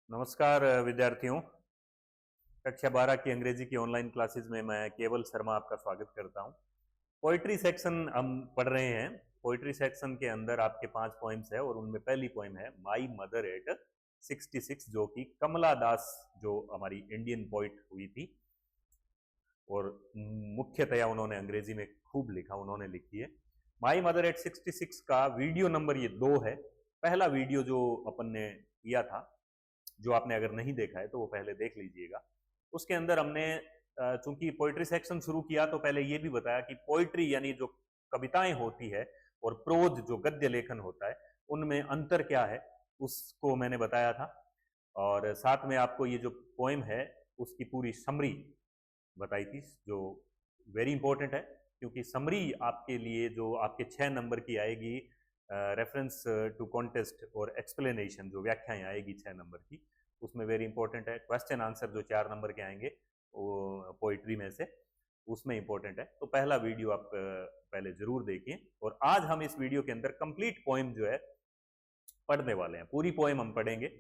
नमस्कार विद्यार्थियों। कक्षा 12 की अंग्रेजी की ऑनलाइन क्लासेस में मैं केवल शर्मा आपका स्वागत करता हूं। पोइट्री सेक्शन हम पढ़ रहे हैं। पोइट्री सेक्शन के अंदर आपके 5 पोइम्स है और उनमें पहली पोइम है माई मदर एट 66, जो कि कमला दास जो हमारी इंडियन पोइट हुई थी और मुख्यतया उन्होंने अंग्रेजी में खूब लिखा, उन्होंने लिखी है। माई मदर एट 66 का वीडियो नंबर ये 2 है। पहला वीडियो जो अपन ने किया था, जो आपने अगर नहीं देखा है तो वो पहले देख लीजिएगा। उसके अंदर हमने चूंकि पोइट्री सेक्शन शुरू किया तो पहले ये भी बताया कि पोइट्री यानी जो कविताएं होती है और प्रोज जो गद्य लेखन होता है उनमें अंतर क्या है, उसको मैंने बताया था। और साथ में आपको ये जो पोएम है उसकी पूरी समरी बताई थी, जो वेरी इंपॉर्टेंट है, क्योंकि समरी आपके लिए जो आपके 6 नंबर की आएगी, रेफरेंस टू कॉन्टेस्ट और एक्सप्लेनेशन जो व्याख्याएं आएगी 6 नंबर की, उसमें वेरी इंपॉर्टेंट है। क्वेश्चन आंसर जो 4 नंबर के आएंगे वो पोइट्री में से, उसमें इंपॉर्टेंट है। तो पहला वीडियो आप पहले जरूर देखिए। और आज हम इस वीडियो के अंदर कंप्लीट पोएम जो है पढ़ने वाले हैं। पूरी पोएम हम पढ़ेंगे,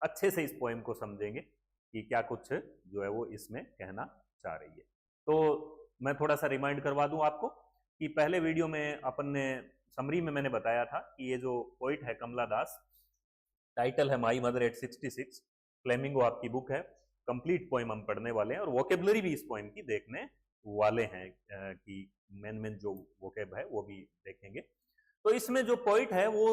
अच्छे से इस पोएम को समझेंगे कि क्या कुछ जो है वो इसमें कहना चाह रही है। तो मैं थोड़ा सा रिमाइंड करवा दूं आपको कि पहले वीडियो में अपन ने समरी में मैंने बताया था कि ये जो पोइट है कमला दास, टाइटल है माई मदर एट 66, फ्लेमिंगो आपकी बुक है। कंप्लीट पोएम हम पढ़ने वाले हैं और वोकेबलरी भी इस पोएम की देखने वाले हैं कि मेन जो वोकेब है वो भी देखेंगे। तो इसमें जो पोइट है वो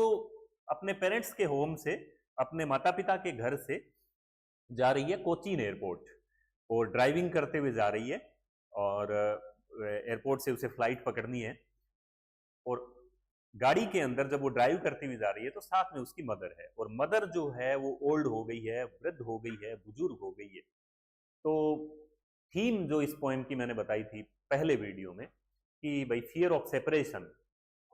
अपने पेरेंट्स के होम से, अपने माता पिता के घर से जा रही है कोचीन एयरपोर्ट, और ड्राइविंग करते हुए जा रही है और एयरपोर्ट से उसे फ्लाइट पकड़नी है। और गाड़ी के अंदर जब वो ड्राइव करती हुई जा रही है तो साथ में उसकी मदर है, और मदर जो है वो ओल्ड हो गई है, वृद्ध हो गई है, बुजुर्ग हो गई है। तो थीम जो इस पोएम की मैंने बताई थी पहले वीडियो में कि भाई फियर ऑफ सेपरेशन,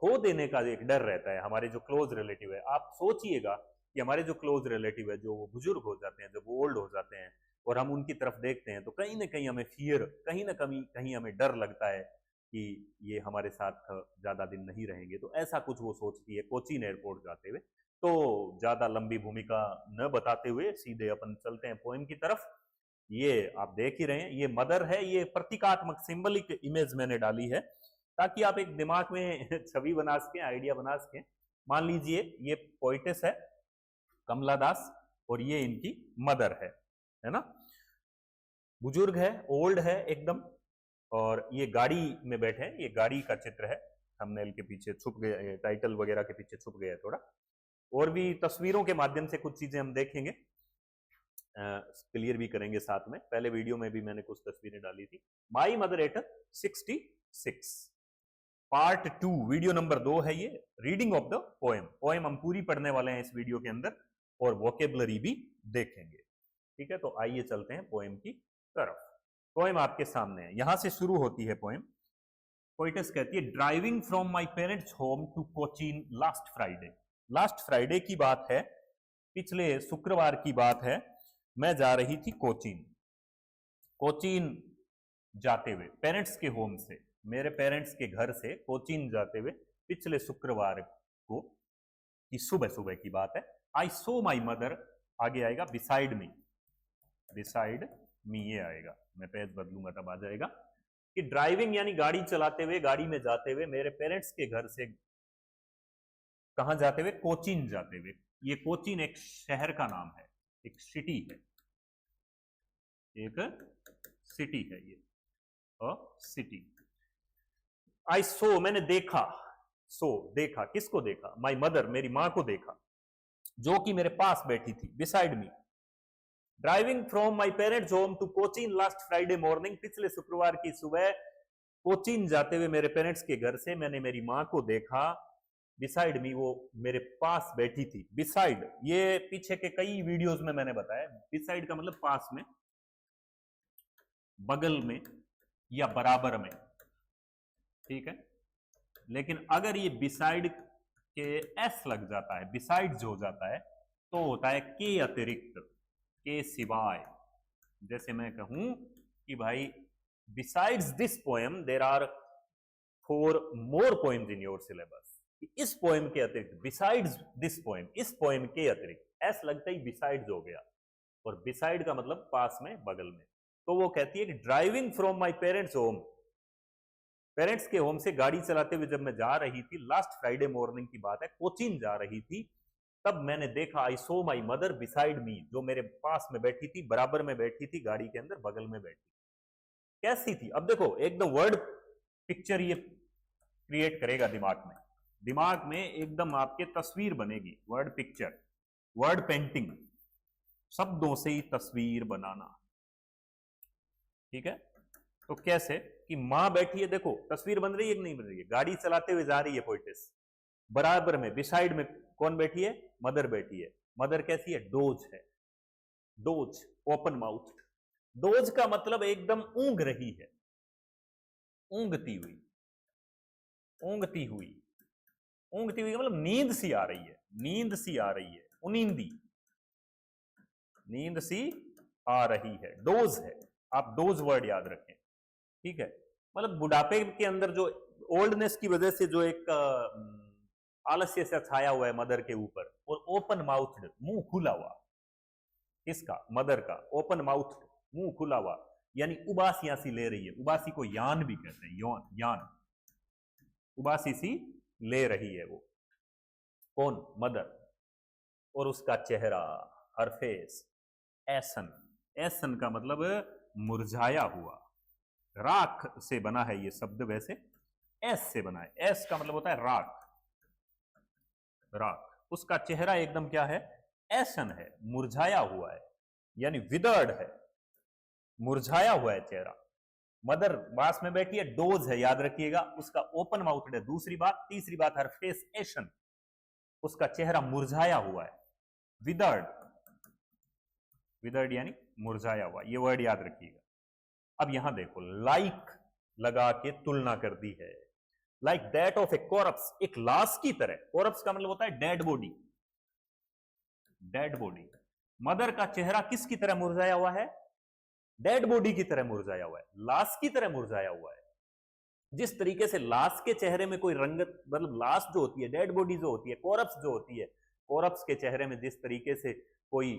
खो देने का एक डर रहता है। हमारे जो क्लोज रिलेटिव है, आप सोचिएगा कि हमारे जो क्लोज रिलेटिव है, जो वो बुजुर्ग हो जाते हैं, जब वो ओल्ड हो जाते हैं और हम उनकी तरफ देखते हैं तो कहीं ना कहीं हमें फियर, कहीं ना कहीं हमें डर लगता है कि ये हमारे साथ ज्यादा दिन नहीं रहेंगे। तो ऐसा कुछ वो सोचती है कोचीन एयरपोर्ट जाते हुए। तो ज्यादा लंबी भूमिका न बताते हुए सीधे अपन चलते हैं पोएम की तरफ। ये आप देख ही रहे हैं, ये मदर है, ये प्रतीकात्मक सिंबलिक इमेज मैंने डाली है ताकि आप एक दिमाग में छवि बना सके, आइडिया बना सके। मान लीजिए ये पोइटेस है कमला दास और ये इनकी मदर है ना, बुजुर्ग है, ओल्ड है एकदम, और ये गाड़ी में बैठे हैं। ये गाड़ी का चित्र है, थंबनेल के पीछे छुप गया, टाइटल वगैरह के पीछे छुप गया थोड़ा। और भी तस्वीरों के माध्यम से कुछ चीजें हम देखेंगे, क्लियर भी करेंगे साथ में। पहले वीडियो में भी मैंने कुछ तस्वीरें डाली थी। My mother eight 66 part 2, video number 2 है ये, reading of the poem. Poem हम पूरी पढ़ने वाले हैं इस वीडियो के अंदर और वोकेबलरी भी देखेंगे। ठीक है, तो आइए चलते हैं पोएम की तरफ। पोएम आपके सामने है, यहां से शुरू होती है पोएम। पोइटेस कहती है, driving from my parents home to Cochin last Friday. Last Friday की बात है, पिछले शुक्रवार की बात है। मैं जा रही थी कोचीन। कोचीन जाते हुए, पेरेंट्स के होम से, मेरे पेरेंट्स के घर से कोचीन जाते हुए पिछले शुक्रवार को की सुबह सुबह की बात है। आई सो माई मदर, आगे आएगा बिसाइड मी, बिसाइड मी ये आएगा, मैं पेज बदलूंगा तब आ जाएगा कि ड्राइविंग यानी गाड़ी चलाते हुए, गाड़ी में जाते हुए मेरे पेरेंट्स के घर से कहां जाते हुए, कोचीन जाते हुए। ये कोचीन एक शहर का नाम है, एक सिटी है, एक सिटी है ये, सिटी। आई सो, मैंने देखा, सो देखा, किसको देखा, माई मदर, मेरी मां को देखा, जो कि मेरे पास बैठी थी, beside me. Driving from my parents home to Cochin last Friday morning, पिछले शुक्रवार की सुबह कोचीन जाते हुए मेरे पेरेंट्स के घर से मैंने मेरी मां को देखा। बिसाइड मी, वो मेरे पास बैठी थी। बिसाइड, ये पीछे के कई वीडियोस में मैंने बताया, बिसाइड का मतलब पास में, बगल में या बराबर में, ठीक है। लेकिन अगर ये बिसाइड के एस लग जाता है, बिसाइड्स हो जाता है, तो होता है के अतिरिक्त, के सिवाय। जैसे मैं कहूं कि भाई besides this poem there are 4 more poems in your syllabus. इस पोएम के अतिरिक्त, बिसाइड्स दिस पोएम, इस पोएम के अतिरिक्त, एस लगता ही बिसाइड्स हो गया, और बिसाइड का मतलब पास में, बगल में। तो वो कहती है कि driving from my parents home, parents के होम से गाड़ी चलाते हुए जब मैं जा रही थी, लास्ट फ्राइडे मॉर्निंग की बात है, कोचीन जा रही थी, तब मैंने देखा आई सो माई मदर बिसाइड मी, जो मेरे पास में बैठी थी, बराबर में बैठी थी, गाड़ी के अंदर बगल में बैठी। कैसी थी? अब देखो एकदम वर्ड पिक्चर ये क्रिएट करेगा दिमाग में, दिमाग में एकदम आपके तस्वीर बनेगी, वर्ड पिक्चर, वर्ड पेंटिंग, शब्दों से ही तस्वीर बनाना। ठीक है, तो कैसे कि मां बैठी है, देखो तस्वीर बन रही है कि नहीं बन रही है, गाड़ी चलाते हुए जा रही है पोइटिस, बराबर में बिसाइड में कौन बैठी है? मदर बैठी है। मदर कैसी है? डोज है, डोज, ओपन माउथ। डोज का मतलब एकदम ऊंघ रही है, ऊंघती हुई, ऊंघती हुई, ऊंघती हुई मतलब नींद सी आ रही है, नींद सी आ रही है, उनींदी, नींद सी आ रही है, डोज है। आप डोज वर्ड याद रखें। ठीक है, मतलब बुढ़ापे के अंदर जो ओल्डनेस की वजह से जो एक आलस्य से छाया हुआ है मदर के ऊपर, और ओपन माउथड, मुंह खुला हुआ, किसका? मदर का। ओपन माउथड, मुंह खुला हुआ, यानी उबासियां सी ले रही है, उबासी को यान भी कहते हैं, यौन, यान, उबासी सी ले रही है वो, कौन? मदर। और उसका चेहरा, हर फेस, ऐसन, ऐसन का मतलब मुरझाया हुआ, राख से बना है ये शब्द, वैसे एस से बना है, एस का मतलब होता है राख, राख। उसका चेहरा एकदम क्या है? ऐसन है, मुरझाया हुआ है, यानी विदर्ड है, मुरझाया हुआ है चेहरा। मदर पास में बैठी है, डोज है, याद रखिएगा, उसका ओपन माउथड है। दूसरी बात, तीसरी बात, हर फेस एशन, उसका चेहरा मुरझाया हुआ है, विदर्ड, विदर्ड यानी मुरझाया हुआ, ये वर्ड याद रखिएगा। अब यहां देखो, लाइक लगा के तुलना कर दी है, लाइक दैट ऑफ ए कोरप्स, एक लाश की तरह। कोरप्स का मतलब होता है dead body, dead body. Mother का चेहरा किसकी तरह मुरझाया हुआ है? डेड बॉडी की तरह मुरझाया हुआ है, लाश की तरह मुरझाया हुआ है। जिस तरीके से लाश के चेहरे में कोई रंगत, मतलब लाश जो होती है, डेड बॉडी जो होती है, कोरप्स जो होती है, कोरप्स के चेहरे में जिस तरीके से कोई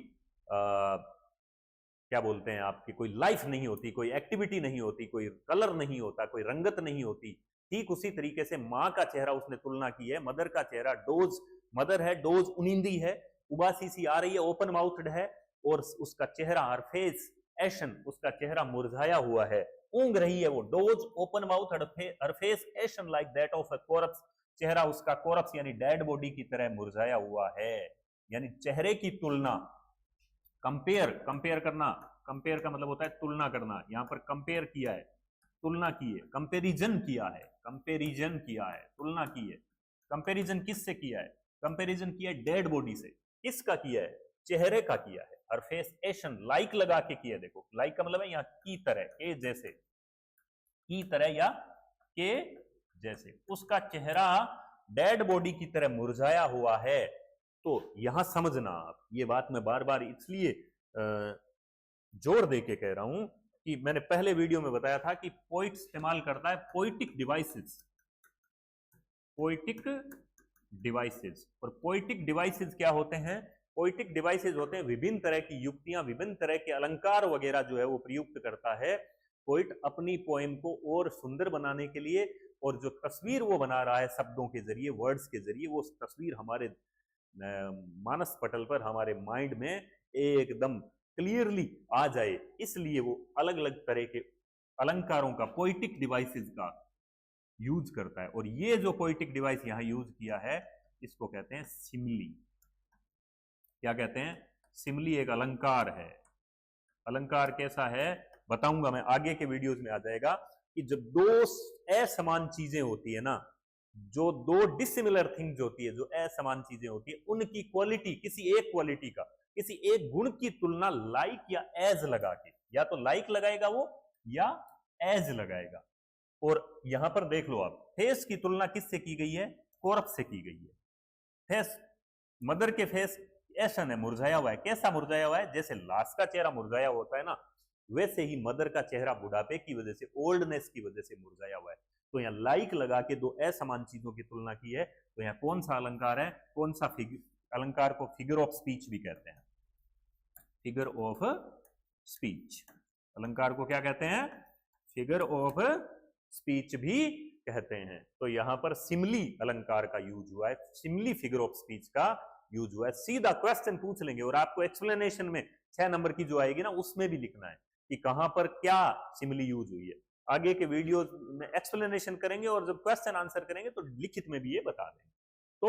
क्या बोलते हैं आपकी, कोई लाइफ नहीं होती, कोई एक्टिविटी नहीं होती, कोई कलर नहीं होता, कोई रंगत नहीं होती, ठीक उसी तरीके से मां का चेहरा उसने तुलना की है। मदर का चेहरा, डोज, मदर है, डोज उनींदी है, उबासी सी आ रही है, ओपन माउथड है, और उसका चेहरा, हर फेस एशन, उसका चेहरा मुरझाया हुआ है, ऊंघ रही है वो। Doze, open mouth, her face ashen like that of a corpse, चेहरा उसका कोरप्स यानी डेड बॉडी की तरह मुरझाया हुआ है। यानी चेहरे की तुलना, कंपेयर, कंपेयर करना, कंपेयर का मतलब होता है तुलना करना, यहां पर कंपेयर किया है, तुलना की है, कंपेरिजन किया है, कंपेरिजन किया है, तुलना की है। कंपेरिजन किससे किया है? कंपेरिजन किया है डेड बॉडी से। किसका किया है? चेहरे का किया है। हर फेस एशन, लाइक लगा के किया, देखो लाइक का मतलब है यहां की तरह, के जैसे, की तरह या के जैसे, उसका चेहरा डेड बॉडी की तरह मुरझाया हुआ है। तो यहां समझना आप, ये बात मैं बार बार इसलिए जोर दे के कह रहा हूं कि मैंने पहले वीडियो में बताया था कि पोइट इस्तेमाल करता है पोइटिक डिवाइसेस, पोइटिक डिवाइसेस। और पोइटिक डिवाइसेस क्या होते हैं? पोइटिक डिवाइसेस होते हैं विभिन्न तरह की युक्तियां, विभिन्न तरह के अलंकार वगैरह जो है वो प्रयुक्त करता है पोइट अपनी पोएम को और सुंदर बनाने के लिए। और जो तस्वीर वो बना रहा है शब्दों के जरिए, वर्ड्स के जरिए, वो तस्वीर हमारे मानस पटल पर, हमारे माइंड में एकदम क्लियरली आ जाए, इसलिए वो अलग अलग तरह के अलंकारों का, पोइटिक डिवाइसेस का यूज करता है। और ये जो पोइटिक डिवाइस यहां यूज किया है, इसको कहते हैं सिमली। क्या कहते हैं? सिमली एक अलंकार है। अलंकार कैसा है बताऊंगा मैं, आगे के वीडियोस में आ जाएगा कि जब दो असमान चीजें होती है ना, जो दो डिसिमिलर थिंग्स होती है, जो असमान चीजें होती है, उनकी क्वालिटी, किसी एक क्वालिटी का, किसी एक गुण की तुलना लाइक या एज लगा के, या तो लाइक लगाएगा वो या एज लगाएगा। और यहां पर देख लो आप, फेस की तुलना किससे की गई है? कोरप्स से की गई है। फेस, मदर के फेस ऐसा है, मुरझाया हुआ है। कैसा मुरझाया हुआ है? जैसे लाश का चेहरा मुरझाया होता है ना, वैसे ही मदर का चेहरा बुढ़ापे की वजह से, ओल्डनेस की वजह से मुरझाया हुआ है। तो यहाँ लाइक लगा के दो असमान चीजों की तुलना की है। तो यहाँ कौन सा अलंकार है? कौन सा अलंकार को फिगर ऑफ स्पीच भी कहते हैं। Figure of speech. अलंकार को क्या कहते हैं? फिगर ऑफ स्पीच भी कहते हैं। तो यहां पर सिमली अलंकार का यूज हुआ है, सिमली फिगर ऑफ स्पीच का यूज हुआ है। सीधा क्वेश्चन पूछ लेंगे और आपको एक्सप्लेनेशन में 6 नंबर की जो आएगी ना उसमें भी लिखना है कि कहां पर क्या सिमली यूज हुई है। आगे के वीडियो में एक्सप्लेनेशन करेंगे और जब क्वेश्चन आंसर करेंगे तो लिखित में भी ये बता देंगे। तो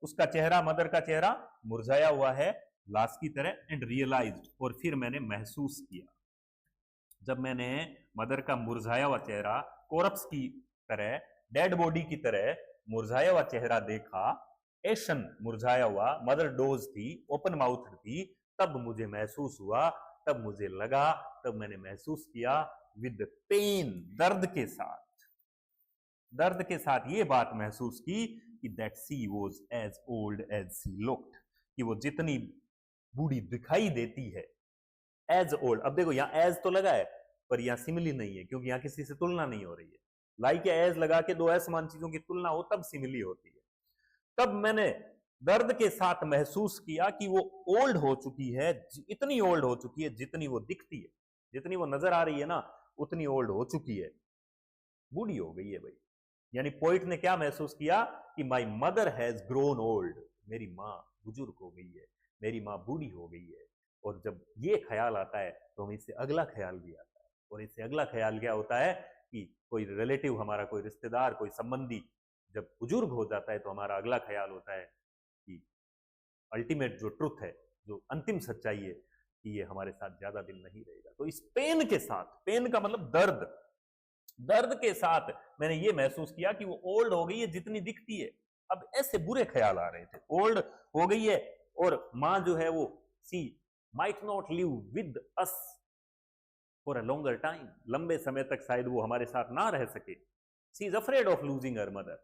उसका चेहरा, मदर का चेहरा मुरझाया हुआ है लाश की तरह, एंड रियलाइज्ड, और फिर मैंने महसूस किया। जब मैंने मदर का मुरझाया हुआ चेहरा, कोरप्स की तरह, डेड बॉडी की तरह मुरझाया हुआ चेहरा देखा, एशन मुरझाया हुआ, मदर डोज थी, ओपन माउथ थी, तब मुझे महसूस हुआ, तब मुझे लगा, तब मैंने महसूस किया विद पेन, दर्द के साथ, दर्द के साथ ये बात महसूस की कि that she was as old as she looked, कि वो जितनी बूढ़ी दिखाई देती है, एज ओल्ड। अब देखो यहां एज तो लगा है पर यहां सिमिली नहीं है क्योंकि यहां किसी से तुलना नहीं हो रही है। लाइक या एज लगा के दो असमान चीजों की तुलना हो तब सिमिली होती है। तब मैंने दर्द के साथ महसूस किया कि वो ओल्ड हो चुकी है, इतनी ओल्ड हो चुकी है जितनी वो दिखती है, जितनी वो नजर आ रही है ना उतनी ओल्ड हो चुकी है, बूढ़ी हो गई है भाई। यानी पोइट ने क्या महसूस किया कि my mother has grown old, मेरी माँ बुजुर्ग हो गई है, मेरी माँ बूढ़ी हो गई है। और जब ये ख्याल आता है तो हमें इससे अगला ख्याल भी आता है, और इससे अगला ख्याल क्या होता है कि कोई रिलेटिव, हमारा कोई रिश्तेदार, कोई संबंधी जब बुजुर्ग हो जाता है तो हमारा अगला ख्याल होता है कि अल्टीमेट जो ट्रुथ है, जो अंतिम सच्चाई है, कि ये हमारे साथ ज्यादा दिन नहीं रहेगा। तो इस पेन के साथ, पेन का मतलब दर्द, दर्द के साथ मैंने ये महसूस किया कि वो ओल्ड हो गई है जितनी दिखती है। अब ऐसे बुरे ख्याल आ रहे थे, ओल्ड हो गई है और माँ जो है वो she might not live with us for a longer time, लंबे समय तक शायद वो हमारे साथ ना रह सके। She is afraid of losing her mother,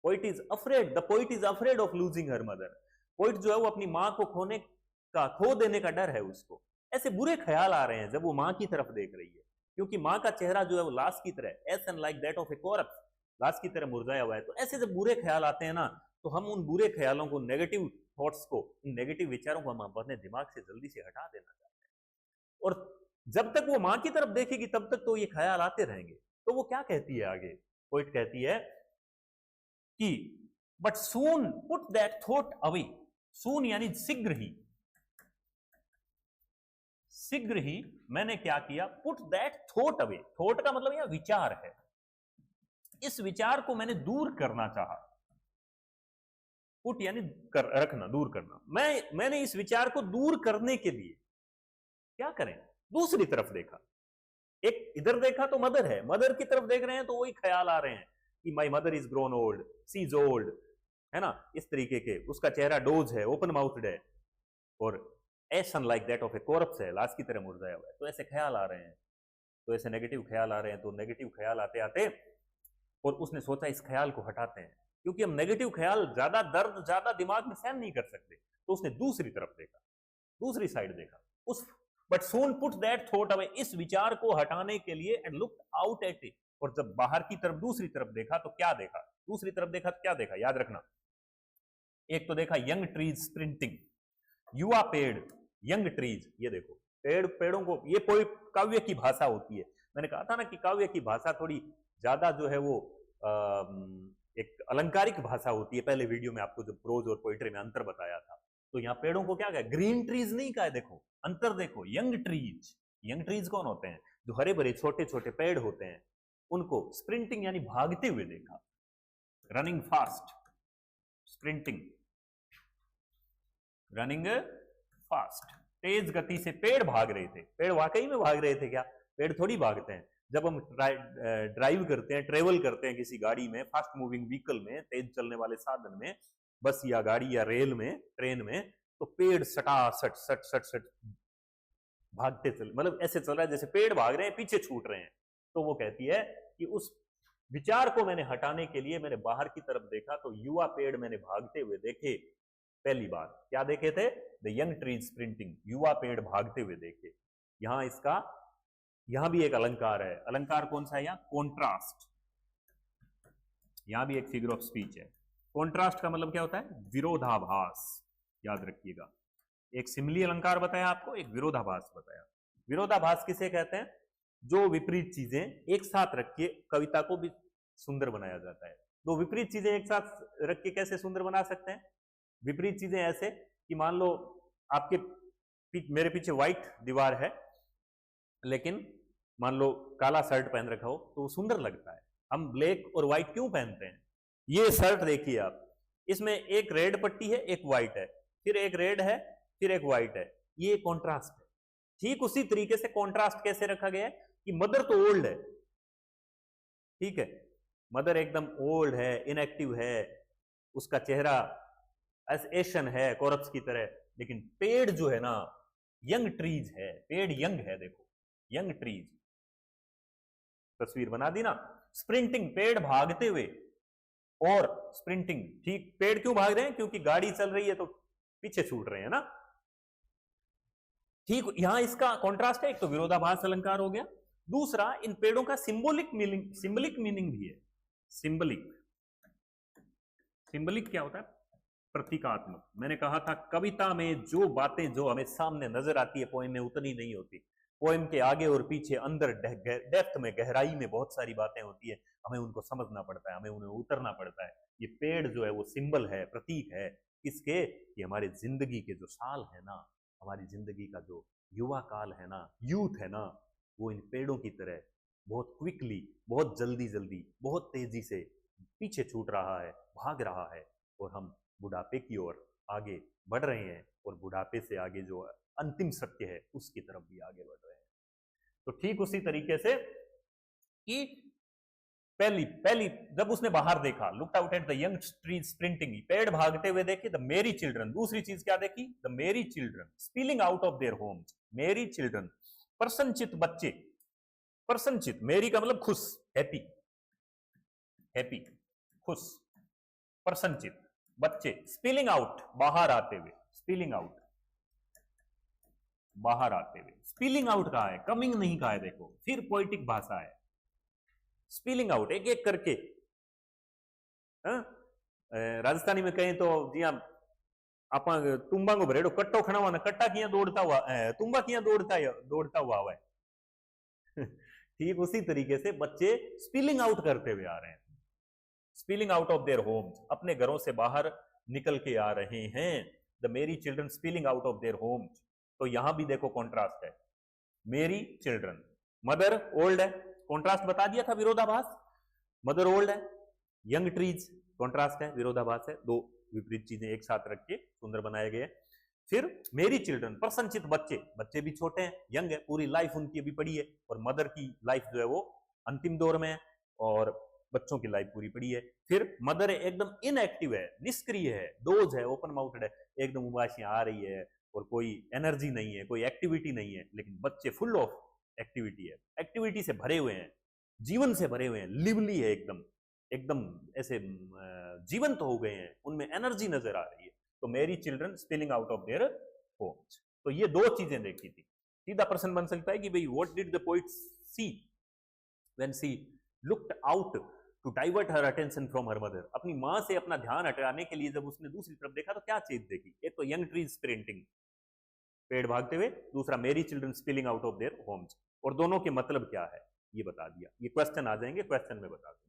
poet is afraid, the poet is afraid of losing her mother. Poet जो है वो अपनी माँ को खोने का, खो देने का डर है उसको। ऐसे बुरे ख्याल आ रहे हैं जब वो माँ की तरफ देख रही है, क्योंकि माँ का चेहरा जो है वो लाश की तरह, S and like that of a corpse, लाश की तरह मुरझाया हुआ है। तो ऐसे जब बुरे ख्याल आते हैं ना तो हम उन बुरे ख्यालों को, नेगेटिव थॉट्स को, नेगेटिव विचारों को हम अपने दिमाग से जल्दी से हटा देना चाहते हैं। और जब तक वो माँ की तरफ देखेगी तब तक तो ये ख्याल आते रहेंगे। तो वो क्या कहती है आगे, पोइट कहती है कि but soon put that thought away, soon यानी शीघ्र ही, शीघ्र ही मैंने क्या किया, put that thought away, thought का मतलब यह विचार है, इस विचार को मैंने दूर करना चाहा। पुट यानी रखना, दूर करना। मैंने इस विचार को दूर करने के लिए क्या करें, दूसरी तरफ देखा। एक इधर देखा तो मदर है, मदर की तरफ देख रहे हैं तो वही ख्याल आ रहे हैं कि my mother is grown old, she is old, है ना, इस तरीके के। उसका चेहरा डोज है, ओपन माउथड है, और एशन लाइक दैट ऑफ ए कॉरप्स है, लाश की तरह मुरझाया हुआ है। तो ऐसे ख्याल आ रहे हैं, तो ऐसे नेगेटिव ख्याल आ रहे हैं। तो नेगेटिव ख्याल आते आते और उसने सोचा इस ख्याल को हटाते हैं, क्योंकि हम नेगेटिव ख्याल, ज्यादा दर्द ज्यादा दिमाग में सहन नहीं कर सकते। तो उसने दूसरी तरफ देखा, दूसरी साइड देखा उस, but soon put that thought away, इस विचार को हटाने के लिए, and look out at it. और जब बाहर की तरफ, दूसरी तरफ देखा तो क्या देखा, दूसरी तरफ देखा तो क्या देखा, याद रखना। एक तो देखा यंग ट्रीज स्प्रिंटिंग, युवा पेड़, यंग ट्रीज। ये देखो पेड़ों को, ये कोई काव्य की भाषा होती है। मैंने कहा था ना कि काव्य की भाषा थोड़ी ज्यादा जो है वो एक अलंकारिक भाषा होती है। पहले वीडियो में आपको जो प्रोज और पोइट्री में अंतर बताया था। तो यहाँ पेड़ों को क्या कहा, ग्रीन ट्रीज नहीं कहा है, देखो अंतर देखो, यंग ट्रीज। यंग ट्रीज कौन होते हैं, जो हरे भरे छोटे छोटे पेड़ होते हैं, उनको स्प्रिंटिंग यानी भागते हुए देखा, running fast, sprinting, running fast, तेज गति से पेड़ भाग रहे थे। पेड़ वाकई में भाग रहे थे क्या, पेड़ थोड़ी भागते हैं। जब हम ड्राइव करते हैं, ट्रेवल करते हैं किसी गाड़ी में, फास्ट मूविंग व्हीकल में, तेज चलने वाले साधन में, बस या गाड़ी या रेल में, ट्रेन में, तो पेड़ सटा सट सट सट सट भागते चल, मतलब ऐसे चल रहा है जैसे पेड़ भाग रहे हैं, पीछे छूट रहे हैं। तो वो कहती है कि उस विचार को मैंने हटाने के लिए मैंने बाहर की तरफ देखा, तो युवा पेड़ मैंने भागते हुए देखे। पहली बार क्या देखे थे, द यंग ट्रीज स्प्रिंटिंग, युवा पेड़ भागते हुए देखे। यहां इसका, यहां भी एक अलंकार है। अलंकार कौन सा है यहाँ, कॉन्ट्रास्ट। यहां भी एक फिगर ऑफ स्पीच है। कॉन्ट्रास्ट का मतलब क्या होता है, विरोधाभास, याद रखिएगा। एक सिमिली अलंकार बताया आपको, एक विरोधाभास बताया। विरोधाभास किसे कहते हैं? जो विपरीत चीजें एक साथ रख के कविता को भी सुंदर बनाया जाता है। दो विपरीत चीजें एक साथ रख के कैसे सुंदर बना सकते हैं? विपरीत चीजें ऐसे कि मान लो आपके मेरे पीछे व्हाइट दीवार है, लेकिन मान लो काला शर्ट पहन रखा हो तो वो सुंदर लगता है। हम ब्लैक और व्हाइट क्यों पहनते हैं? ये शर्ट देखिए आप, इसमें एक रेड पट्टी है, एक व्हाइट है, फिर एक रेड है, फिर एक व्हाइट है, ये कॉन्ट्रास्ट है। ठीक उसी तरीके से कॉन्ट्रास्ट कैसे रखा गया है कि मदर तो ओल्ड है, ठीक है, मदर एकदम ओल्ड है, इनएक्टिव है, उसका चेहरा एशन है कोरप्स की तरह, लेकिन पेड़ जो है ना यंग ट्रीज है, पेड़ यंग है, देखो यंग ट्रीज। तस्वीर बना दी ना, स्प्रिंटिंग, पेड़ भागते हुए, और स्प्रिंटिंग, ठीक, पेड़ क्यों भाग रहे हैं? क्योंकि गाड़ी चल रही है तो पीछे छूट रहे हैं ना। ठीक, यहां इसका कॉन्ट्रास्ट है, एक तो विरोधाभास अलंकार हो गया, दूसरा इन पेड़ों का सिंबॉलिक मीनिंग भी है। सिंबलिक क्या होता है? प्रतीकात्मक। मैंने कहा था कविता में जो बातें जो हमें सामने नजर आती है पोएम में उतनी नहीं होती। पोएम के आगे और पीछे, अंदर डेप्थ में, गहराई में बहुत सारी बातें होती है, हमें उनको समझना पड़ता है, हमें उन्हें उतरना पड़ता है। ये पेड़ जो है वो सिंबल है, प्रतीक है किसके? कि हमारे जिंदगी के जो साल है ना, हमारी जिंदगी का जो युवा काल है ना, यूथ है ना, वो इन पेड़ों की तरह बहुत क्विकली, बहुत जल्दी जल्दी, बहुत तेजी से पीछे छूट रहा है, भाग रहा है, और हम बुढ़ापे की ओर आगे बढ़ रहे हैं, और बुढ़ापे से आगे जो अंतिम सत्य है उसकी तरफ भी आगे बढ़ रहे हैं। तो ठीक उसी तरीके से कि पहली जब उसने बाहर देखा, looked out at the young trees sprinting, पेड़ भागते हुए देखे, द मेरी चिल्ड्रन, दूसरी चीज क्या देखी? द मेरी children spilling out of their homes, मेरी चिल्ड्रन, प्रसन्नचित बच्चे, प्रसन्नचित, मेरी का मतलब खुश, हैप्पी, हैप्पी, खुश, प्रसन्नचित बच्चे, स्पिलिंग आउट, बाहर आते हुए, स्पिलिंग आउट, बाहर आते हुए। स्पिलिंग आउट कहा है, कमिंग नहीं कहा है, देखो फिर पोइटिक भाषा है, स्पिलिंग आउट, एक एक करके। राजस्थानी में कहें तो जी हाँ, आप तुम्बा को भरेड़ो कट्टो खड़ा हुआ, कट्टा किया दौड़ता हुआ, तुम्बा किया दौड़ता हुआ है। ठीक उसी तरीके से बच्चे स्पिलिंग आउट करते हुए आ रहे हैं, spilling out of their homes, अपने घरों से बाहर निकल के आ रहे हैं। द मेरी children spilling out of their homes. तो यहां भी देखो कॉन्ट्रास्ट है, मेरी चिल्ड्रन, मदर ओल्ड है, कॉन्ट्रास्ट बता दिया था, विरोधाभास, मदर ओल्ड है, यंग ट्रीज, कॉन्ट्रास्ट है, विरोधाभास है, दो विपरीत चीजें एक साथ रख के सुंदर बनाए गए। फिर मेरी चिल्ड्रन, प्रसन्नचित बच्चे, बच्चे भी छोटे हैं, यंग है, पूरी लाइफ उनकी अभी पड़ी है, और मदर की लाइफ जो है वो अंतिम दौर में है, और बच्चों की लाइफ पूरी पड़ी है। फिर मदर एकदम इनएक्टिव है, निष्क्रिय है, डोज है, ओपन माउथड है, एकदम उबासियां आ रही है, और कोई एनर्जी नहीं है, कोई एक्टिविटी नहीं है, लेकिन बच्चे फुल ऑफ एक्टिविटी है, एक्टिविटी से भरे हुए हैं, जीवन से भरे हुए हैं, लिवली है, एकदम एकदम ऐसे जीवंत हो गए हैं, उनमें एनर्जी नजर आ रही है। तो मेरी children spilling out of their homes. तो ये दो चीजें देखी थी। सीधा प्रश्न बन सकता है कि भाई what did the poet see when she looked out to divert her attention from her mother. अपनी मां से अपना ध्यान हटाने के लिए जब उसने दूसरी तरफ देखा तो क्या चीज देखी? एक तो यंग ट्रीज स्प्रिंटिंग, पेड़ भागते हुए, दूसरा मेरी children spilling out of their homes. और दोनों के मतलब क्या है ये बता दिया। ये क्वेश्चन आ जाएंगे, क्वेश्चन में बता दूंगा।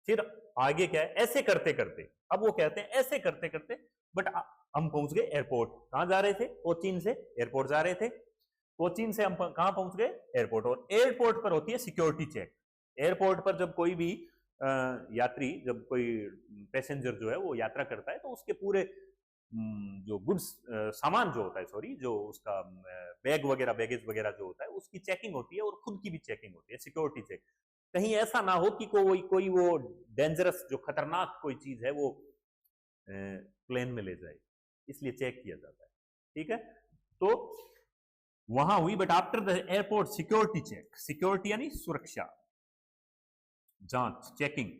फिर आगे क्या है, ऐसे करते करते, अब वो कहते हैं ऐसे करते करते, बट हम पहुंच गए एयरपोर्ट। कहां जा रहे थे? कोचीन से एयरपोर्ट जा रहे थे। कोचीन से हम कहां पहुंच गए? एयरपोर्ट। और एयरपोर्ट पर होती है सिक्योरिटी चेक। एयरपोर्ट पर जब कोई भी यात्री, जब कोई पैसेंजर जो है वो यात्रा करता है तो उसके पूरे जो गुड्स, सामान जो होता है, सॉरी, जो उसका बैग वगैरह, बैगेज वगैरह जो होता है, उसकी चेकिंग होती है, और खुद की भी चेकिंग होती है, सिक्योरिटी चेक। कहीं ऐसा ना हो कि कोई वो डेंजरस, जो खतरनाक कोई चीज है वो प्लेन में ले जाए, इसलिए चेक किया जाता है। ठीक है, तो वहां हुई, but after the airport security check, security यानी सुरक्षा जांच, चेकिंग,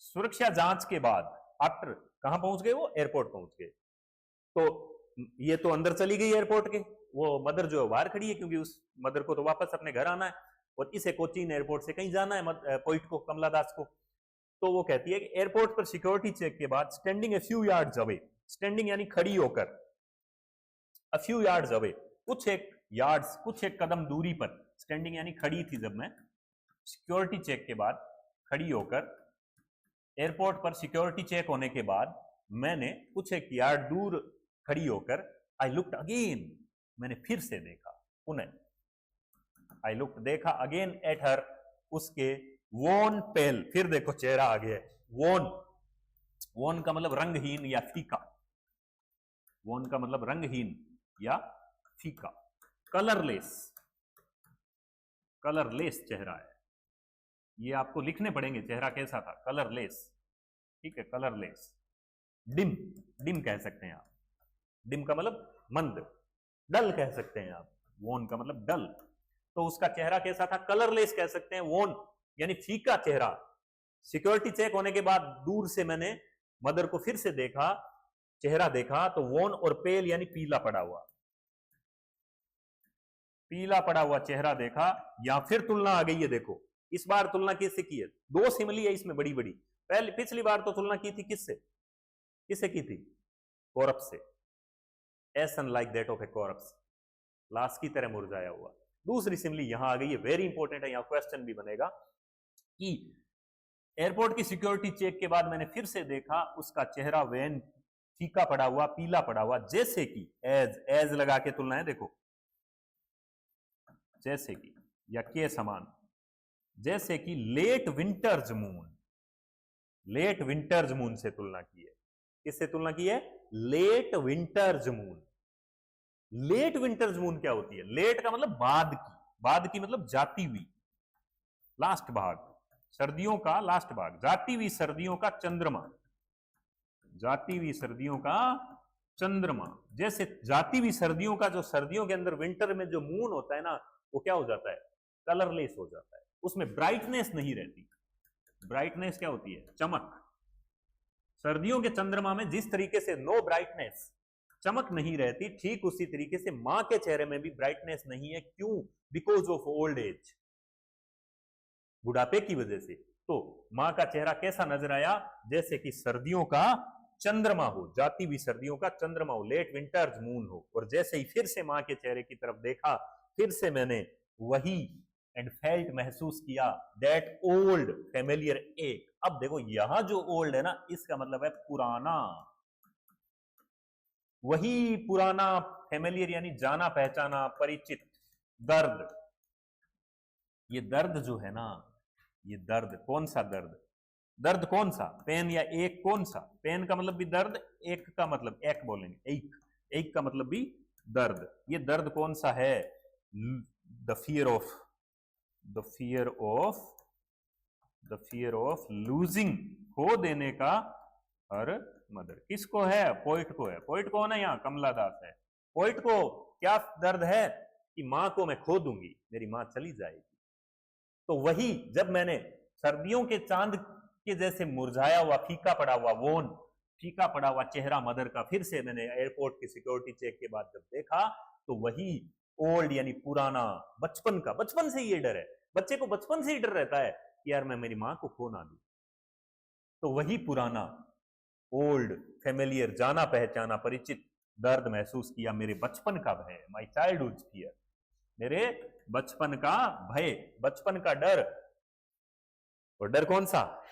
सुरक्षा जांच के बाद आफ्टर कहां पहुंच गए? वो एयरपोर्ट पहुंच गए। तो ये तो अंदर चली गई एयरपोर्ट के, वो मदर जो है बाहर खड़ी है, क्योंकि उस मदर को तो वापस अपने घर आना है, और इसे कोचीन एयरपोर्ट से कहीं जाना है पोइट को, कमला दास को। तो वो कहती है कि एयरपोर्ट पर सिक्योरिटी चेक के बाद, standing a few yards away, standing यानी खड़ी होकर, अ फ्यू यार्ड्स अवे, कुछ एक कदम दूरी पर, स्टैंडिंग यानी खड़ी थी जब मैं सिक्योरिटी चेक के बाद खड़ी होकर, एयरपोर्ट पर सिक्योरिटी चेक होने के बाद मैंने कुछ एक यार्ड दूर खड़ी होकर, आई लुक्ड अगेन, मैंने फिर से देखा, पुनः आई लुक्ड, देखा अगेन एट हर, उसके वोन पेल, फिर देखो चेहरा आ गया, वोन का मतलब रंगहीन या फीका, वोन का मतलब रंगहीन या फीका, कलरलेस चेहरा है, ये आपको लिखने पड़ेंगे चेहरा कैसा था, कलरलेस, ठीक है, कलरलेस, डिम कह सकते हैं आप, डिम का मतलब मंद, डल कह सकते हैं आप, वोन का मतलब डल, तो उसका चेहरा कैसा था, कलरलेस कह सकते हैं, वोन यानी फीका चेहरा। सिक्योरिटी चेक होने के बाद दूर से मैंने मदर को फिर से देखा, चेहरा देखा तो वोन और पेल यानी पीला पड़ा हुआ चेहरा देखा। या फिर तुलना आ गई है, देखो इस बार तुलना किससे की है, दो सिमली है इसमें बड़ी बड़ी, पहले पिछली बार तो तुलना की थी किससे की थी, कॉर्प्स से, ashen like that of a corpse, लाश की तरह मुरझाया हुआ। दूसरी सिमली यहां आ गई है, वेरी इंपॉर्टेंट है, यहां क्वेश्चन भी बनेगा कि एयरपोर्ट की सिक्योरिटी चेक के बाद मैंने फिर से देखा, उसका चेहरा वैन फीका पड़ा हुआ, पीला पड़ा हुआ, जैसे कि एज लगा के तुलना है, देखो जैसे कि या के समान, जैसे कि लेट विंटर्स मून से तुलना की है, किससे तुलना की है, लेट विंटर्स मून क्या होती है, लेट का मतलब बाद की मतलब जाती हुई, लास्ट भाग, सर्दियों का लास्ट भाग, जाती हुई सर्दियों का चंद्रमा, जैसे जाती हुई सर्दियों का, जो सर्दियों के अंदर विंटर में जो मून होता है ना, वो क्या हो जाता है, कलरलेस हो जाता है, उसमें ब्राइटनेस नहीं रहती। ब्राइटनेस क्या होती है, चमक। सर्दियों के चंद्रमा में जिस तरीके से नो ब्राइटनेस, चमक नहीं रहती, ठीक उसी तरीके से मां के चेहरे में भी ब्राइटनेस नहीं है। क्यों, बिकॉज ऑफ ओल्ड एज, बुढ़ापे की वजह से। तो मां का चेहरा कैसा नजर आया, जैसे कि सर्दियों का चंद्रमा हो, जाती हुई सर्दियों का चंद्रमा हो, लेट विंटर्स मून हो। और जैसे ही फिर से मां के चेहरे की तरफ देखा, फिर से मैंने वही एंड फेल्ट महसूस किया दैट ओल्ड फैमिलियर एक। अब देखो यहां जो ओल्ड है ना, इसका मतलब है पुराना, वही पुराना, फैमिलियर यानी जाना पहचाना, परिचित। दर्द, ये दर्द जो है ना, ये दर्द, कौन सा दर्द कौन सा, पेन या एक, कौन सा, पेन का मतलब भी दर्द, एक का मतलब एक बोलेंगे, एक का मतलब भी दर्द। ये दर्द कौन सा है, द फियर ऑफ लूजिंग, खो देने का हर मदर। किसको है, पोइट को है। पोइट कौन है यहाँ, कमला दास है। पोइट को क्या दर्द है कि मां को मैं खो दूंगी, मेरी मां चली जाएगी। तो वही जब मैंने सर्दियों के चांद के जैसे मुरझाया हुआ, फीका पड़ा हुआ वोन, फीका पड़ा हुआ चेहरा मदर का फिर से मैंने एयरपोर्ट की सिक्योरिटी चेक के बाद जब देखा, तो वही ओल्ड यानी पुराना, बचपन का, बचपन से ये डर है, बच्चे को बचपन से ही डर रहता है कि यार मैं मेरी मां को खो ना दूं। तो वही पुराना, ओल्ड, फेमिलियर, जाना पहचाना, परिचित दर्द महसूस किया, मेरे बचपन का भय, माई चाइल्डहुड फियर, मेरे बचपन का भय, बचपन का डर। और डर कौन सा,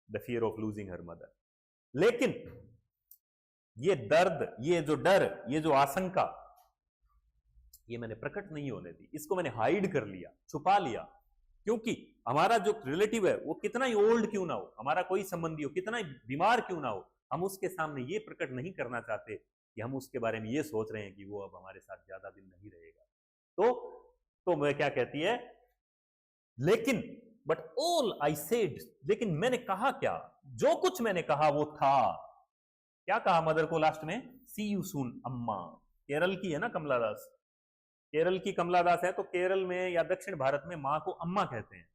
the fear of losing her mother. लेकिन ये दर्द, ये जो डर, ये जो आशंका, ये मैंने प्रकट नहीं होने दी, इसको मैंने हाइड कर लिया, छुपा लिया। क्योंकि हमारा जो रिलेटिव है वो कितना ही ओल्ड क्यों ना हो, हमारा कोई संबंधी हो, कितना ही बीमार क्यों ना हो, हम उसके सामने ये प्रकट नहीं करना चाहते कि हम उसके बारे में ये सोच रहे हैं कि वो अब हमारे साथ ज्यादा दिन नहीं रहेगा। तो मैं क्या कहती है, लेकिन बट ऑल आई सेड, लेकिन मैंने कहा क्या, जो कुछ मैंने कहा वो था। क्या कहा मदर को लास्ट में, सी यू सून अम्मा। केरल की है ना कमला दास, केरल की कमला दास है, तो केरल में या दक्षिण भारत में मां को अम्मा कहते हैं।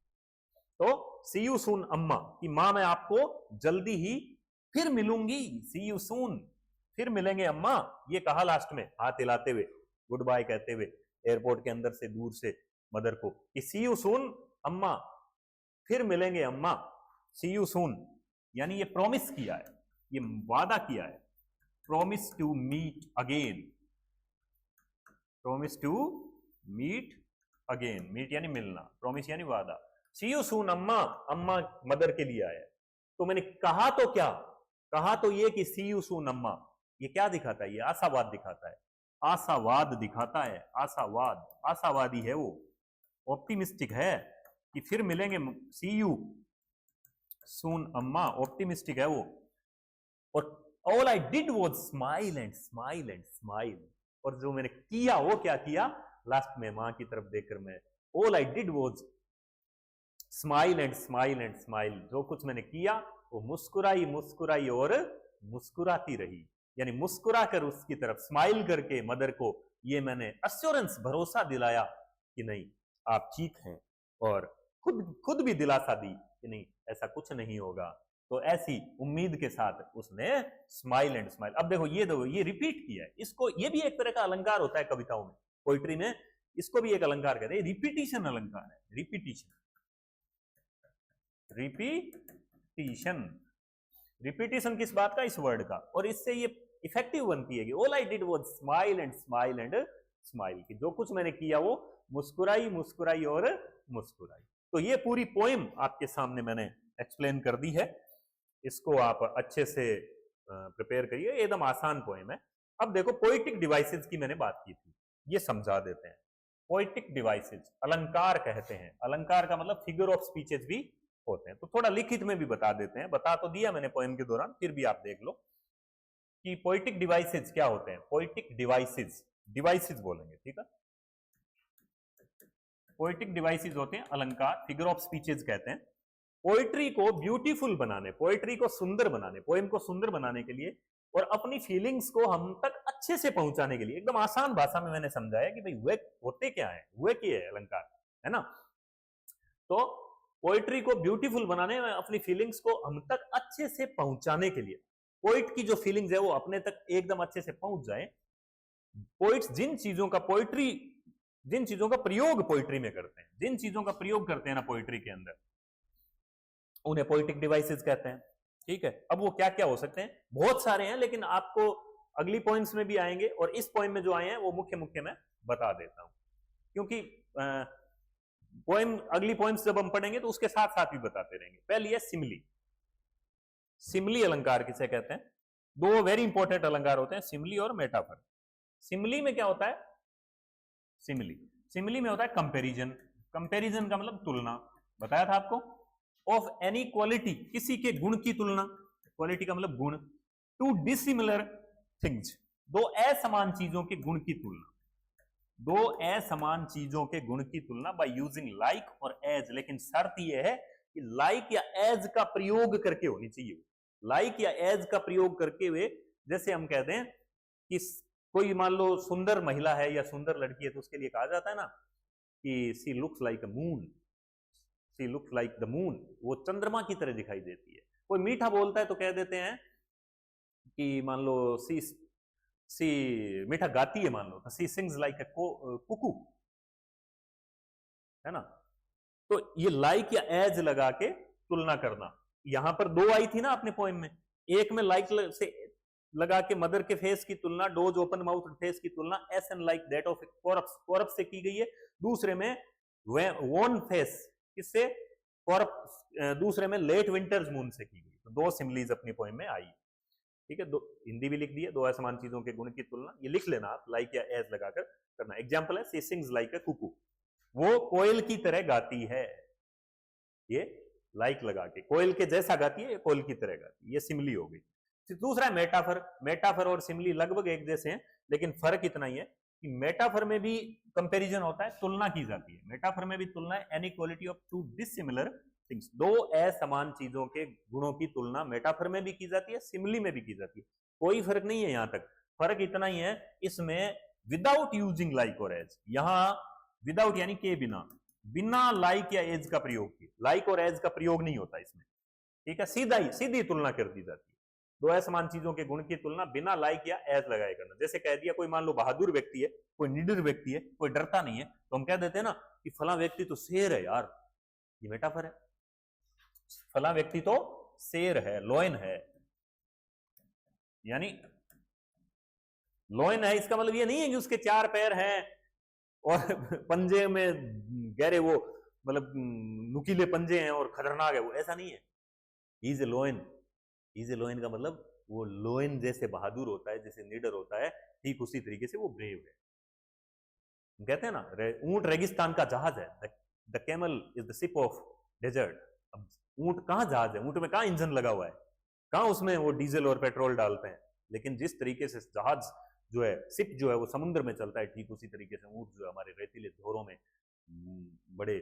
तो सी यू सून अम्मा, कि मां मैं आपको जल्दी ही फिर मिलूंगी, सी यू सून, फिर मिलेंगे अम्मा, ये कहा लास्ट में हाथ हिलाते हुए, गुड बाय कहते हुए एयरपोर्ट के अंदर से, दूर से मदर को, कि सी यू सून अम्मा, फिर मिलेंगे अम्मा, सी यू सून, यानी ये प्रॉमिस किया है, ये वादा किया है, promise to meet again, promise to meet again, meet यानी मिलना, प्रॉमिस यानी वादा। सी यू सून अम्मा, अम्मा मदर के लिए आया है। तो मैंने कहा तो क्या, कहा तो ये कि सी यू सून अम्मा, ये क्या दिखाता है, ये आशावाद दिखाता है, आशावाद दिखाता है, आशावाद, आशावादी है वो, ऑप्टिमिस्टिक है कि फिर मिलेंगे, सी यू सून अम्मा, ऑप्टिमिस्टिक है वो। और all I did was smile and smile and smile, और जो मैंने किया वो क्या किया, लास्ट में मां की तरफ देखकर मैं, all I did was smile and smile and smile, जो कुछ मैंने किया वो मुस्कुराई मुस्कुराई और मुस्कुराती रही, यानी मुस्कुरा कर उसकी तरफ स्माइल करके मदर को ये मैंने अश्योरेंस, भरोसा दिलाया कि नहीं आप ठीक हैं, और खुद भी दिलासा दी कि नहीं ऐसा कुछ नहीं होगा। तो ऐसी उम्मीद के साथ उसने स्माइल एंड स्माइल। अब देखो ये रिपीट किया है, इसको, ये भी एक तरह का अलंकार होता है कविताओं में, पोइट्री में, इसको भी एक अलंकार कहते हैं, रिपीटिशन अलंकार है, रिपीटिशन, रिपीटिशन, रिपीटिशन किस बात का, इस वर्ड का, और इससे ये इफेक्टिव बनती है कि all I did was smile and smile and smile, कि जो कुछ मैंने किया वो मुस्कुराई मुस्कुराई और मुस्कुराई। तो ये पूरी पोएम आपके सामने मैंने एक्सप्लेन कर दी है, इसको आप अच्छे से प्रिपेयर करिए, एकदम आसान पोएम है। अब देखो पोएटिक डिवाइसेस की मैंने बात की थी, ये समझा देते हैं। पोएटिक डिवाइसेस अलंकार कहते हैं, अलंकार का मतलब फिगर ऑफ स्पीचेस भी होते हैं, तो थोड़ा लिखित में भी बता देते हैं, बता तो दिया मैंने पोएम के दौरान, फिर भी आप देख लो कि पोएटिक डिवाइसेस क्या होते हैं। पोएटिक डिवाइसेस, डिवाइसेस बोलेंगे, ठीक है, पोएटिक डिवाइसेस होते हैं अलंकार, फिगर ऑफ स्पीचेस कहते हैं। पोएट्री को ब्यूटीफुल बनाने, पोएट्री को सुंदर बनाने, पोएम को सुंदर बनाने के लिए और अपनी फीलिंग्स को हम तक अच्छे से पहुंचाने के लिए, एकदम आसान भाषा में मैंने समझाया कि भाई हुए होते क्या है, हुए क्या है अलंकार, है ना। तो पोएट्री को ब्यूटीफुल बनाने में, अपनी फीलिंग्स को हम तक अच्छे से पहुंचाने के लिए, पोइट की जो फीलिंग्स है वो अपने तक एकदम अच्छे से पहुंच जाए। पोइट्स जिन चीजों का प्रयोग पोइट्री में करते हैं, जिन चीजों का प्रयोग करते हैं ना पोइट्री के अंदर, उन्हें पोएटिक डिवाइसेस कहते हैं, ठीक है। अब वो क्या क्या हो सकते हैं, बहुत सारे हैं, लेकिन आपको अगली पॉइंट्स में भी आएंगे, और इस पॉइंट में जो आए हैं वो मुख्य मुख्य मैं बता देता हूं, क्योंकि पोएम, अगली पॉइंट्स जब हम पढ़ेंगे तो उसके साथ साथ भी बताते रहेंगे। पहली है सिमली, सिमली अलंकार किसे कहते हैं, दो वेरी इंपॉर्टेंट अलंकार होते हैं, सिमली और मेटाफर। सिमली में क्या होता है, सिमली में होता है कंपैरिजन, कंपैरिजन का मतलब तुलना, बताया था आपको, ऑफ एनी क्वालिटी, किसी के गुण की तुलना, क्वालिटी का मतलब गुण, टू डिसिमिलर थिंग्स, दो असमान चीजों के गुण की तुलना, दो असमान चीजों के गुण की तुलना बाय यूजिंग लाइक और एज, लेकिन शर्त यह है कि लाइक या एज का प्रयोग करके होनी चाहिए, लाइक या एज का प्रयोग करके हुए, जैसे हम कहते हैं कि कोई मान लो सुंदर महिला है या सुंदर लड़की है, तो उसके लिए कहा जाता है ना कि she looks like a moon, she looks like the moon, वो चंद्रमा की तरह दिखाई देती है। कोई मीठा बोलता है तो कह देते हैं कि मान लो सी मीठा गाती है, मान लो तो सी सिंग्स लाइक अ कुकू, है ना। तो ये लाइक या एज लगा के तुलना करना, यहां पर दो आई थी ना अपने पोएम में, एक में लाइक से लगा के मदर के फेस की तुलना, डोज ओपन माउथ फेस की तुलना as and like that of corpse, corpse से की गई है। दूसरे में वॉन फेस, किससे, कॉरप्स, दूसरे में लेट विंटर्स मून से की गई। तो दो सिमलीज अपनी पोएम में आई, ठीक है, दो हिंदी भी लिख दी है, दो असमान चीजों के गुण की तुलना, ये लिख लेना आप, लाइक या एज लगाकर करना। एग्जाम्पल है सी सिंग्स लाइक अ कुकू, वो कोयल की तरह गाती है, ये लाइक लगा के कोयल के जैसा गाती है, कोयल की तरह गाती है, ये सिमली हो गई। दूसरा है मेटाफर, मेटाफर और सिमली लगभग एक जैसे हैं, लेकिन फर्क इतना ही है कि मेटाफर में भी कंपैरिजन होता है, तुलना की जाती है, मेटाफर में भी तुलना है, any quality of to dissimilar things, दो असमान चीजों के गुणों की तुलना मेटाफर में भी की जाती है, सिमली में भी की जाती है, कोई फर्क नहीं है यहां तक। फर्क इतना ही है इसमें विदाउट यूजिंग लाइक और एज, यहां विदाउट यानी के बिना, बिना लाइक या एज का प्रयोग किए, लाइक और एज का प्रयोग नहीं होता इसमें, ठीक है, सीधी तुलना कर दी जाती है, दो असमान चीजों के गुण की तुलना बिना लाइक या एज लगाए करना। जैसे कह दिया कोई मान लो बहादुर व्यक्ति है, कोई निडर व्यक्ति है, कोई डरता नहीं है, तो हम कह देते हैं ना कि फला व्यक्ति तो शेर है यार, ये मेटाफर है, फला व्यक्ति तो शेर है, लॉयन है, यानी लोइन है इसका मतलब ये नहीं है कि उसके 4 पैर हैं और पंजे में गहरे वो मतलब नुकीले पंजे हैं और खतरनाक है वो, ऐसा नहीं है। Is a lion, is a lion का मतलब वो लोइन जैसे बहादुर होता है, जैसे निडर होता है, ठीक उसी तरीके से वो ब्रेव है। कहते हैं ना ऊंट रेगिस्तान का जहाज है, the camel is the ship of desert. अब ऊंट कहाँ जहाज है, ऊंट में कहाँ इंजन लगा हुआ है, कहाँ उसमें वो डीजल और पेट्रोल डालते हैं, लेकिन जिस तरीके से जहाज जो है, शिप जो है वो समुद्र में चलता है, ठीक उसी तरीके से ऊंट जो है हमारे रेतीले धोरों में बड़े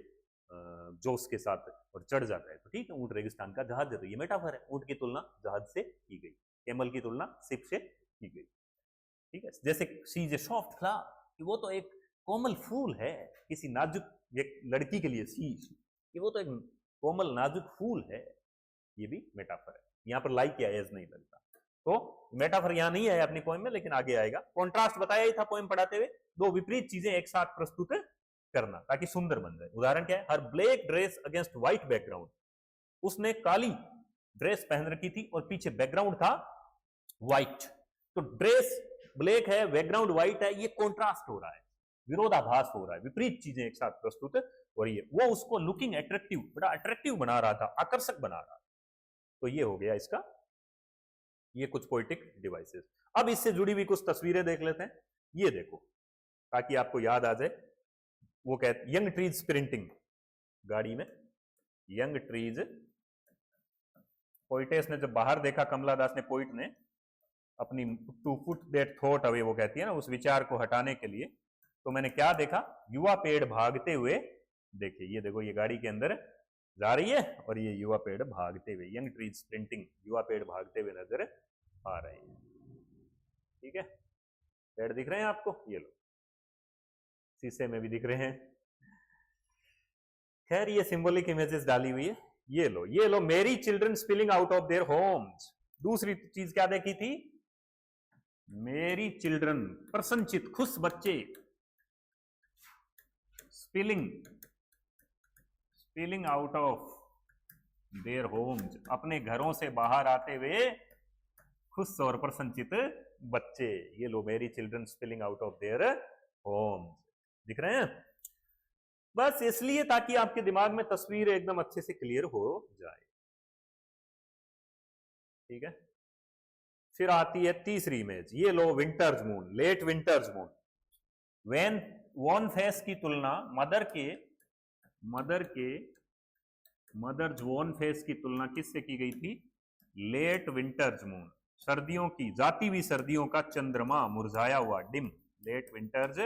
जोश के साथ और चढ़ जाता है। तो ठीक है, ऊंट रेगिस्तान का जहाज है, तो ये मेटाफर है, ऊंट की तुलना जहाज से की गई, कैमल की तुलना शिप से की गई। ठीक है, जैसे she is a soft flower, कि वो तो एक कोमल फूल है, किसी नाजुक एक लड़की के लिए सी, कि वो तो एक कोमल नाजुक फूल है, ये भी मेटाफर है। यहाँ पर लाइक या एज नहीं लगता, तो मेटाफर यहाँ नहीं आया अपनी पोएम में, लेकिन आगे आएगा। कॉन्ट्रास्ट बताया ही था पोएम पढ़ाते हुए, दो विपरीत चीजें एक साथ प्रस्तुत करना ताकि सुंदर बन जाए। उदाहरण क्या है, हर black dress against white background, उसने काली ड्रेस पहन रखी थी और पीछे बैकग्राउंड था व्हाइट, तो ड्रेस ब्लैक है, बैकग्राउंड व्हाइट है, ये कॉन्ट्रास्ट हो रहा है, विरोधाभास हो रहा है, विपरीत चीजें एक साथ प्रस्तुत हो रही है। वो उसको लुकिंग अट्रैक्टिव, बड़ा अट्रैक्टिव बना रहा था, आकर्षक बना रहा था। तो ये हो गया इसका, ये कुछ पोएटिक डिवाइसेस। अब इससे जुड़ी हुई कुछ तस्वीरें देख लेते हैं, ये देखो ताकि आपको याद आ जाए। वो कहते यंग ट्रीज स्प्रिंटिंग, गाड़ी में यंग ट्रीज, पोइटेस ने जब बाहर देखा, कमला दास ने, पोइट ने अपनी to put that thought away, वो कहती है ना, उस विचार को हटाने के लिए, तो मैंने क्या देखा, युवा पेड़ भागते हुए। देखिए ये देखो, ये गाड़ी के अंदर जा रही है और ये युवा पेड़ भागते हुए, यंग ट्रीज स्प्रिंटिंग, युवा पेड़ भागते हुए नजर आ रहे हैं। ठीक है, पेड़ दिख रहे हैं आपको, ये लो, शीशे में भी दिख रहे हैं। खैर ये सिंबॉलिक इमेजेस डाली हुई है, ये लो, ये लो, मेरी children spilling out of their homes. दूसरी चीज क्या देखी थी, मेरी चिल्ड्रन, प्रसन्नचित, खुश बच्चे, spilling out of their homes, अपने घरों से बाहर आते हुए खुश और प्रसन्नचित बच्चे। ये लो, मेरी children spilling out of their homes, दिख रहे हैं। बस इसलिए ताकि आपके दिमाग में तस्वीर एकदम अच्छे से क्लियर हो जाए। ठीक है, फिर आती है तीसरी इमेज, ये लो, winter's moon, let winter's moon. When wan face की तुलना मदर्स वॉन फेस की तुलना किससे की गई थी, लेट विंटर्स मून, सर्दियों की, जाती हुई सर्दियों का चंद्रमा, मुरझाया हुआ, डिम, लेट विंटर्स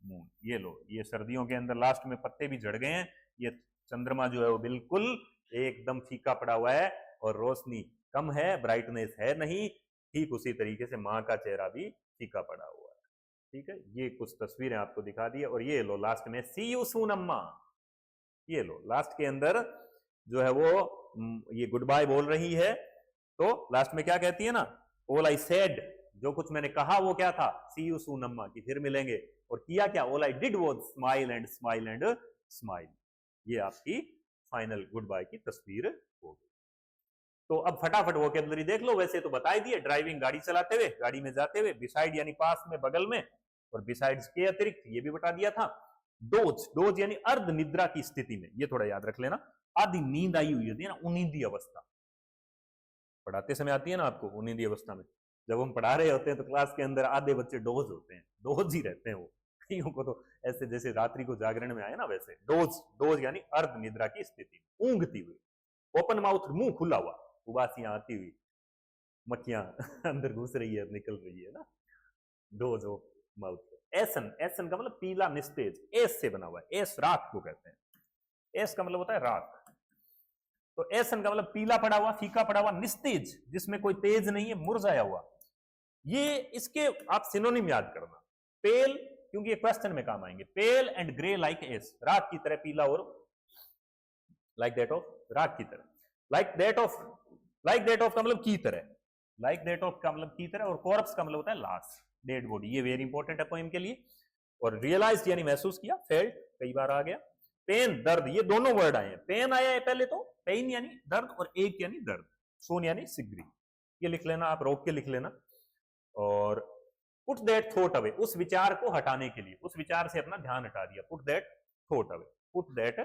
मून। ये लो, ये सर्दियों के अंदर लास्ट में पत्ते भी झड़ गए हैं, ये चंद्रमा जो है वो बिल्कुल एकदम फीका पड़ा हुआ है और रोशनी कम है, ब्राइटनेस है नहीं, ठीक उसी तरीके से माँ का चेहरा भी फीका पड़ा हुआ है। ठीक है, ये कुछ तस्वीरें आपको दिखा दी है। और ये लो लास्ट में, सी यू सून अम्मा, ये लो लास्ट के अंदर जो है वो ये गुड बाय बोल रही है, तो लास्ट में क्या कहती है ना, ऑल आई सेड, जो कुछ मैंने कहा वो क्या था, सी यू सून अम्मा, की फिर मिलेंगे, और किया क्या, all I did was smile and smile and smile. ये आपकी फाइनल गुड बाय की तस्वीर हो गई। तो अब फटाफट वोकैबुलरी देख लो, वैसे तो बता ही दिए, ड्राइविंग, गाड़ी चलाते हुए, गाड़ी में जाते हुए, बिसाइड यानी पास में, बगल में, और बिसाइड्स के अतिरिक्त ये भी बता दिया था। डोज यानी अर्ध निद्रा की स्थिति में, ये थोड़ा याद रख लेना, आधी नींद आई हुई होती है ना, उनींदी अवस्था पढ़ाते समय आती है ना आपको, उनींदी अवस्था में जब हम पढ़ा रहे होते हैं तो क्लास के अंदर आधे बच्चे डोज होते हैं, डोज ही रहते हैं वो, कईयों को तो ऐसे जैसे रात्रि को जागरण में आए ना वैसे, डोज यानी अर्ध निद्रा की स्थिति, ऊंघती हुई, ओपन माउथ, मुंह खुला हुआ, उबासियां आती हुई, मक्खियां अंदर घुस रही है, निकल रही है ना, डोज ऑफ माउथ। एसन, एसन का मतलब पीला निस्तेज, एस से बना हुआ है, एस राख को कहते हैं, एस का मतलब होता है राख, तो एसन का मतलब पीला पड़ा हुआ, फीका पड़ा हुआ, निस्तेज जिसमें कोई तेज नहीं है, मुरझाया हुआ। ये इसके आप सिनोनिम याद करना, पेल, क्योंकि ये क्वेश्चन में काम आएंगे, pale and grey like S, राख की तरह पीला, और लाइक दैट ऑफ, राख की तरह, लाइक दैट ऑफ का मतलब की तरह, लाइक दैट ऑफ का मतलब की तरह, और कॉर्प्स का मतलब होता है लाश, डेड बॉडी, ये वेरी इंपॉर्टेंट है पोएम के लिए। और रियलाइज्ड यानी महसूस किया, फेल्ट कई बार आ गया, पेन दर्द, ये दोनों वर्ड आए हैं, पेन आया है पहले तो, पेन यानी दर्द, और एक यानी दर्द, सोन यानी सिगरी, ये लिख लेना आप, रोक के लिख लेना। और पुट दैट थॉट अवे, उस विचार को हटाने के लिए, उस विचार से अपना ध्यान हटा दिया, put that thought away, put that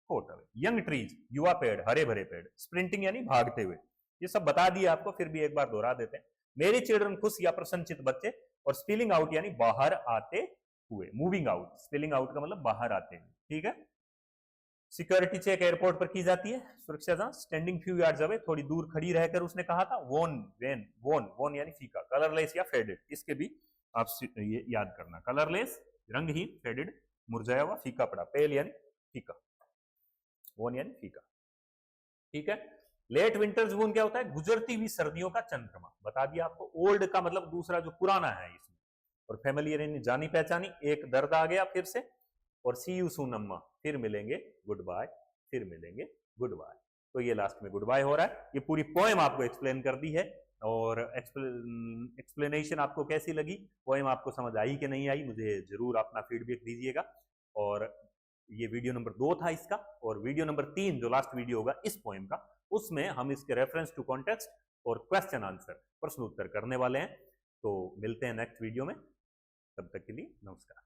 thought away. Young trees, युवा पेड़, हरे भरे पेड़। स्प्रिंटिंग यानी भागते हुए, ये सब बता दिया आपको, फिर भी एक बार दोहरा देते हैं। मेरी चिल्ड्रन, खुश या प्रसन्नचित बच्चे। और स्पिलिंग आउट यानी बाहर आते हुए, मूविंग आउट, स्पिलिंग आउट का मतलब बाहर आते हुए, ठीक है। सिक्योरिटी चेक एयरपोर्ट पर की जाती है, सुरक्षा जांच। स्टैंडिंग फ्यू यार्ड्स अवे, थोड़ी दूर खड़ी रहकर उसने कहा था। वोन, वेन, वोन यानी फीका। कलरलेस या फेडेड, इसके भी आप ये याद करना। कलरलेस रंगहीन, फेडेड मुरझाया हुआ, फीका पड़ा। पेल यानी फीका, वोन यानी फीका, ठीक है। लेट विंटर्स वून क्या होता है? गुजरती हुई सर्दियों का चंद्रमा, बता दिया आपको। ओल्ड का मतलब दूसरा जो पुराना है इसमें। और फैमिलियर यानी जानी पहचानी, एक दर्द आ गया फिर से। और सी यू सून अम्मा, फिर मिलेंगे, गुड बाय, फिर मिलेंगे, गुड बाय। तो ये लास्ट में गुड बाय हो रहा है। ये पूरी पोएम आपको एक्सप्लेन कर दी है। और एक्सप्लेनेशन आपको कैसी लगी, पोएम आपको समझ आई कि नहीं आई, मुझे जरूर अपना फीडबैक दीजिएगा। और ये वीडियो नंबर 2 था इसका। और वीडियो नंबर 3 जो लास्ट वीडियो होगा इस पोएम का, उसमें हम इसके रेफरेंस टू कॉन्टेक्स्ट और क्वेश्चन आंसर, प्रश्न उत्तर करने वाले हैं। तो मिलते हैं नेक्स्ट वीडियो में, तब तक के लिए नमस्कार।